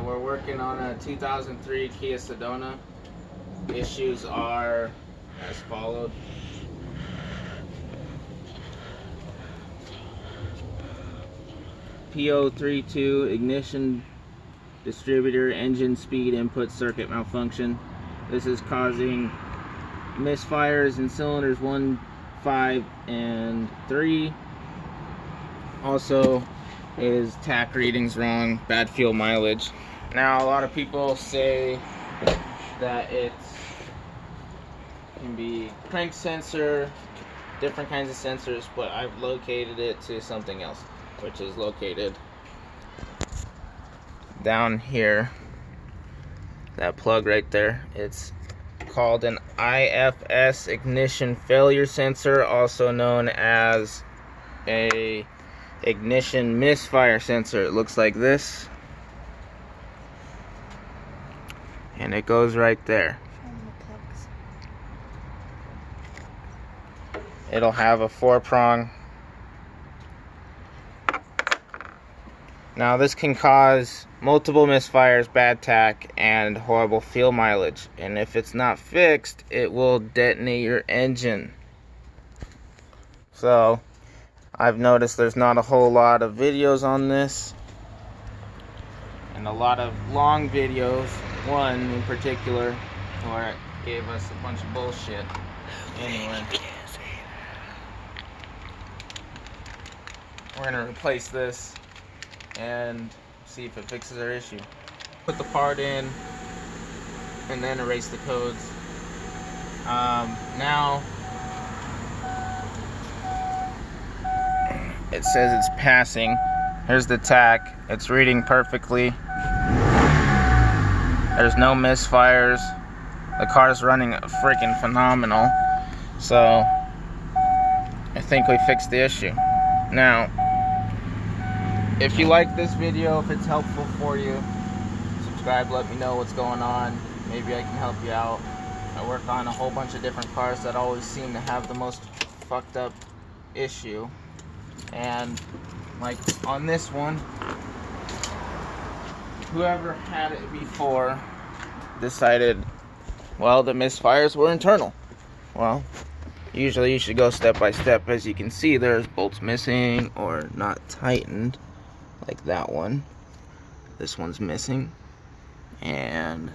we're working on a 2003 Kia Sedona. Issues are as followed. P032 ignition distributor engine speed input circuit malfunction. This is causing misfires in cylinders 1, 5, and 3. Also is tach readings wrong, bad fuel mileage. Now a lot of people say that it can be crank sensor, different kinds of sensors, but I've located it to something else, which is located down here. That plug right there, it's called an IFS ignition failure sensor, also known as a ignition misfire sensor. It looks like this, and it goes right there. It'll have a 4-prong. Now this can cause multiple misfires, bad tach, and horrible fuel mileage. And if it's not fixed, it will detonate your engine. So I've noticed there's not a whole lot of videos on this, and a lot of long videos. One in particular where it gave us a bunch of bullshit. Anyway, we're gonna replace this and see if it fixes our issue. Put the part in and then erase the codes. Now it says it's passing. Here's the tach. It's reading perfectly. There's no misfires. The car's running freaking phenomenal. So I think we fixed the issue. Now, if you like this video, if it's helpful for you, subscribe, let me know what's going on. Maybe I can help you out. I work on a whole bunch of different cars that always seem to have the most fucked up issue. And like on this one, whoever had it before decided, well, the misfires were internal. Well, usually you should go step by step. As you can see, there's bolts missing or not tightened, like that one. This one's missing, and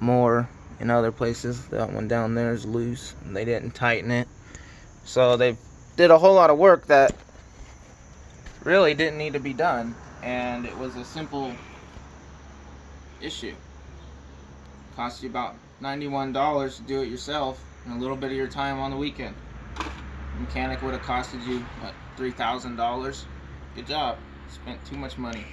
more in other places. That one down there is loose and they didn't tighten it. So they did a whole lot of work that really didn't need to be done, and it was a simple issue. Cost you about $91 to do it yourself, and a little bit of your time on the weekend. Mechanic would have costed you what, $3,000. Good job. Spent too much money.